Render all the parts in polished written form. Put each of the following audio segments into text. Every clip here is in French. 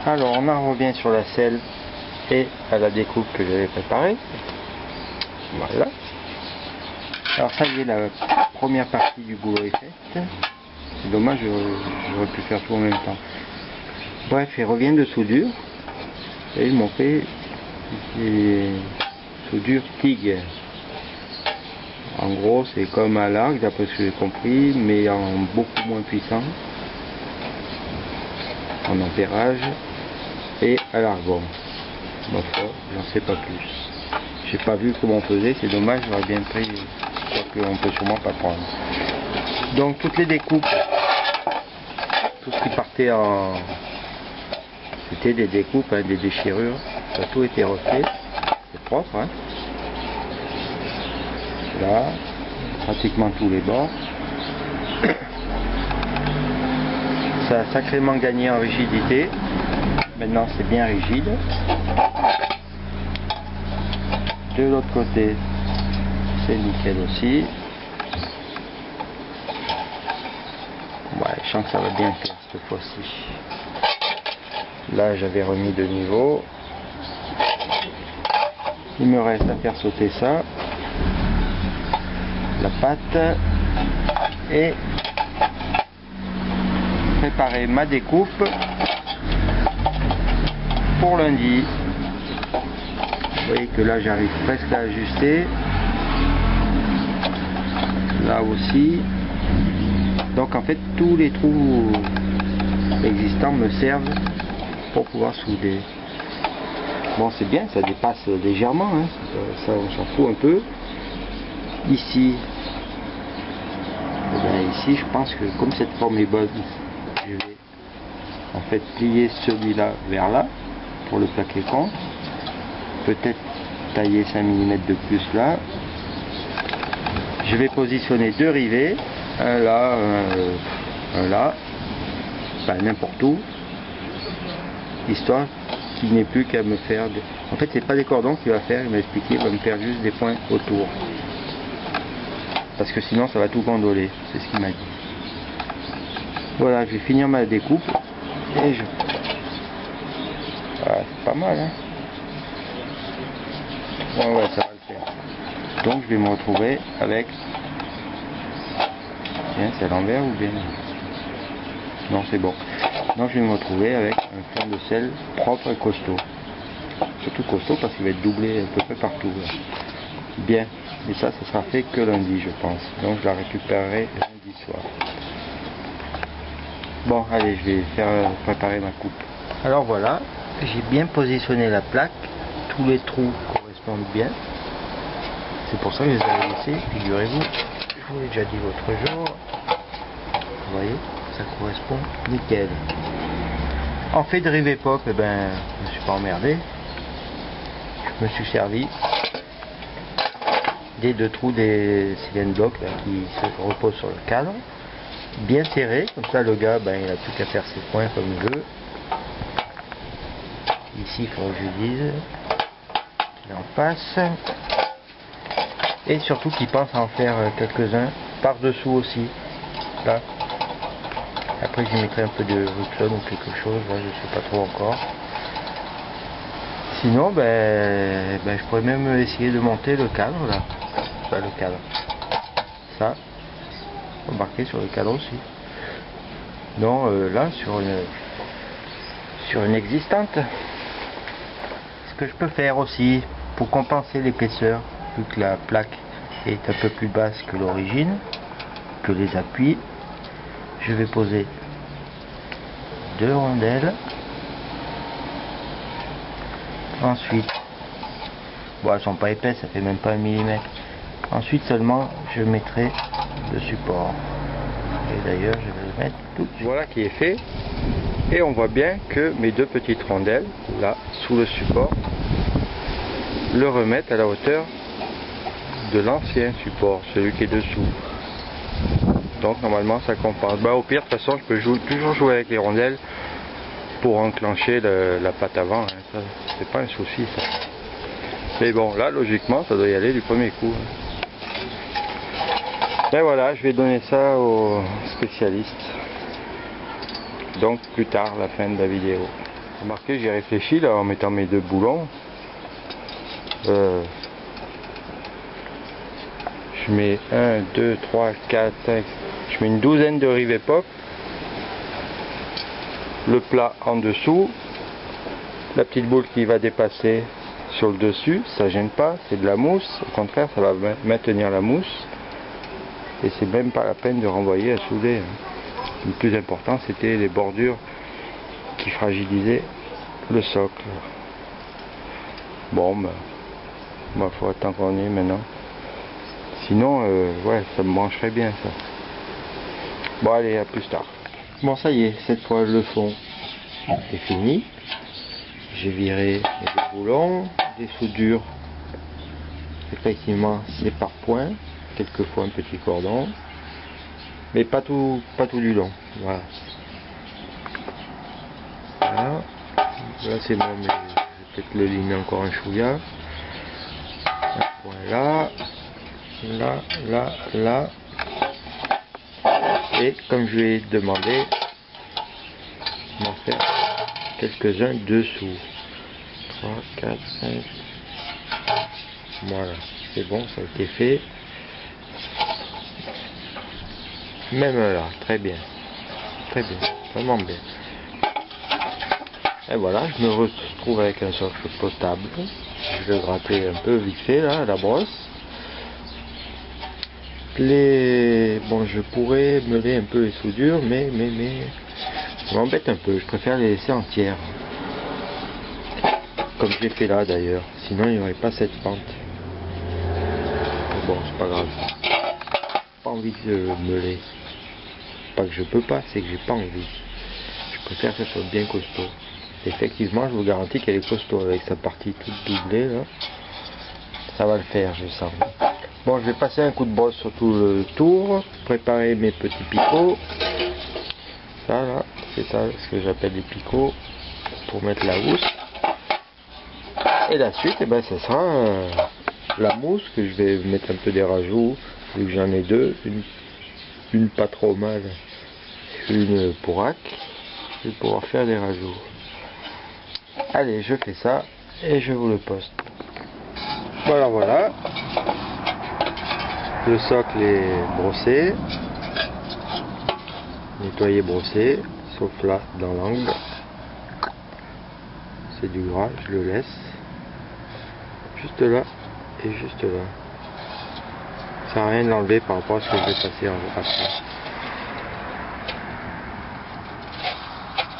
Alors on en revient sur la selle et à la découpe que j'avais préparée. Voilà. Alors ça y est, la première partie du boulot est faite. C'est dommage, j'aurais pu faire tout en même temps. Bref, il revient de soudure. Et ils m'ont fait des soudures TIG. En gros, c'est comme à l'arc, d'après ce que j'ai compris, mais en beaucoup moins puissant, en ampérage et à l'argon. Ma foi, j'en sais pas plus. J'ai pas vu comment on faisait, c'est dommage, j'aurais bien pris, on peut sûrement pas prendre. Donc toutes les découpes, tout ce qui partait en... C'était des découpes, hein, des déchirures, ça a tout été refait, c'est propre, hein. Là, pratiquement tous les bords. Ça a sacrément gagné en rigidité, maintenant c'est bien rigide. De l'autre côté, c'est nickel aussi. Ouais, je sens que ça va bien faire cette fois-ci. Là, j'avais remis de niveau. Il me reste à faire sauter ça, la pâte, et préparer ma découpe pour lundi. Vous voyez que là, j'arrive presque à ajuster. Là aussi. Donc en fait, tous les trous existants me servent pour pouvoir souder. Bon, c'est bien, ça dépasse légèrement, hein. Ça on s'en fout un peu. Ici, ici je pense que comme cette forme est bonne, je vais en fait plier celui-là vers là pour le plaquer contre. Peut-être tailler 5 mm de plus là. Je vais positionner deux rivets, un là, un là, enfin n'importe où, histoire qu'il n'ait plus qu'à me faire des... En fait c'est pas des cordons qu'il va faire, il m'a expliqué, il va me faire juste des points autour. Parce que sinon ça va tout gondoler, c'est ce qu'il m'a dit. Voilà, je vais finir ma découpe et je... Ah, c'est pas mal, hein. Ouais, ça va le faire. Donc je vais me retrouver avec... Tiens, c'est à l'envers ou bien... Non, c'est bon. Donc je vais me retrouver avec un fond de sel propre et costaud. Surtout costaud parce qu'il va être doublé à peu près partout. Là. Bien. Et ça sera fait que lundi, je pense. Donc je la récupérerai lundi soir. Bon, allez, je vais faire préparer ma coupe. Alors voilà, j'ai bien positionné la plaque. Tous les trous correspondent bien. C'est pour ça que je les avais laissés. Figurez-vous, je vous l'ai déjà dit l'autre jour. Vous voyez, ça correspond nickel. En fait de rivet pop, eh ben, je me suis pas emmerdé. Je me suis servi des deux trous des cylindres blocs là, qui se reposent sur le cadre, bien serré, comme ça le gars ben, il a plus qu'à faire ses points comme il veut. Ici il faut que je dise qu'il en passe, et surtout qu'il pense à en faire quelques-uns par dessous aussi là. Après je mettrai un peu de Ruxon ou quelque chose, là, je sais pas trop encore. Sinon je pourrais même essayer de monter le cadre là. Le cadre, ça embarqué sur le cadre aussi, non là sur une existante. Ce que je peux faire aussi pour compenser l'épaisseur, vu que la plaque est un peu plus basse que l'origine, que les appuis, je vais poser deux rondelles. Ensuite, bon, elles sont pas épaisses, ça fait même pas 1 mm. Ensuite seulement je mettrai le support. Et d'ailleurs je vais le mettre tout de suite. Voilà qui est fait. Et on voit bien que mes deux petites rondelles, là, sous le support, le remettent à la hauteur de l'ancien support, celui qui est dessous. Donc normalement ça compense. Bah, au pire, de toute façon, je peux toujours jouer avec les rondelles pour enclencher la patte avant. Hein. Ça, c'est pas un souci ça. Mais bon, là, logiquement, ça doit y aller du premier coup. Hein. Ben voilà, je vais donner ça aux spécialistes. Donc plus tard, la fin de la vidéo. Remarquez, j'ai réfléchi là en mettant mes 2 boulons. Je mets 1, 2, 3, 4, 5. Je mets une douzaine de rivets pop. Le plat en dessous. La petite boule qui va dépasser sur le dessus, ça gêne pas, c'est de la mousse. Au contraire, ça va maintenir la mousse. Et c'est même pas la peine de renvoyer à souder. Le plus important, c'était les bordures qui fragilisaient le socle. Bon, bah, faut attendre qu'on y est maintenant. Sinon, ouais, ça me brancherait bien ça. Bon, allez, à plus tard. Bon, ça y est, cette fois le fond est fini. J'ai viré les 2 boulons, des soudures. Effectivement, c'est par point, quelquefois un petit cordon, mais pas tout du long. Voilà. Voilà. Là c'est bon, mais je vais peut-être le ligner encore un chouïa. Un point là, là. Et comme je lui ai demandé, on va faire quelques-uns dessous. 3, 4, 5. Voilà, c'est bon, ça a été fait. Même là, très bien, vraiment bien. Et voilà, je me retrouve avec un socle potable. Je vais le gratter un peu vite fait là, à la brosse. Bon, je pourrais meuler un peu les soudures, mais ça m'embête un peu. Je préfère les laisser entières, comme je l'ai fait là d'ailleurs. Sinon, il n'y aurait pas cette pente. Bon, c'est pas grave. Pas envie de meuler. Pas que je peux pas, c'est que j'ai pas envie. Je préfère que ce soit bien costaud. Effectivement, je vous garantis qu'elle est costaud avec sa partie toute doublée là. Ça va le faire, je sens. Bon, je vais passer un coup de brosse sur tout le tour, préparer mes petits picots. Ça là, c'est ça ce que j'appelle des picots pour mettre la housse. Et la suite, eh ben, ça sera la mousse que je vais mettre un peu des rajouts, vu que j'en ai 2, une pas trop mal, une pourrac. Je vais pouvoir faire des rajouts. Allez, je fais ça et je vous le poste. Voilà. Le socle est brossé, nettoyé, brossé, sauf là dans l'angle. C'est du gras, je le laisse. Juste là et juste là. Ça sert à rien de l'enlever par rapport à ce que je vais passer après.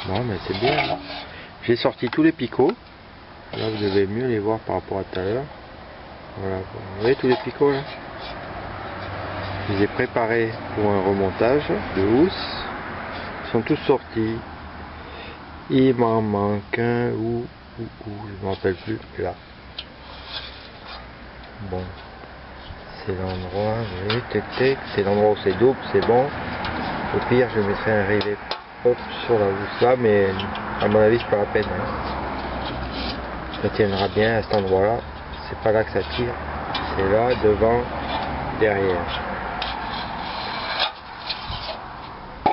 Bon, mais c'est bien. J'ai sorti tous les picots. Là, vous devez mieux les voir par rapport à tout à l'heure. Voilà, vous voyez tous les picots là. Je les ai préparés pour un remontage de housse. Ils sont tous sortis. Il m'en manque un ou je ne me rappelle plus. Là. Bon. C'est l'endroit, oui, c'est l'endroit où c'est double, c'est bon. Au pire, je mettrai un rivet hop sur la housse là, mais à mon avis, c'est pas la peine. Hein. Ça tiendra bien à cet endroit-là. C'est pas là que ça tire. C'est là, devant, derrière.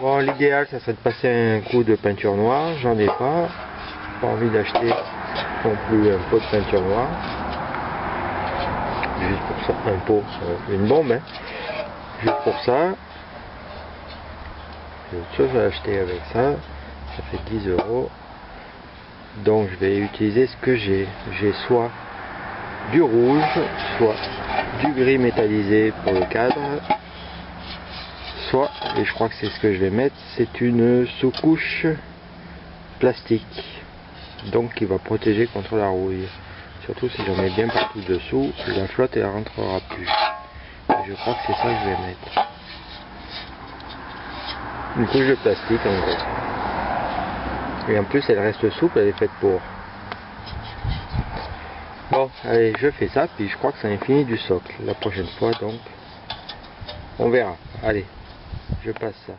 Bon, l'idéal, ça serait de passer un coup de peinture noire. J'en ai pas. Pas envie d'acheter non plus un pot de peinture noire. Juste pour ça, un pot, une bombe, hein. Juste pour ça. J'ai autre chose à acheter avec ça. Ça fait 10 €. Donc je vais utiliser ce que j'ai. J'ai soit du rouge, soit du gris métallisé pour le cadre. Soit, et je crois que c'est ce que je vais mettre, c'est une sous-couche plastique. Donc qui va protéger contre la rouille. Surtout si j'en mets bien partout dessous, la flotte elle rentrera plus. Et je crois que c'est ça que je vais mettre. Une couche de plastique en gros. Et en plus elle reste souple, elle est faite pour. Bon, allez, je fais ça, puis je crois que ça est fini du socle. La prochaine fois donc, on verra. Allez, je passe ça.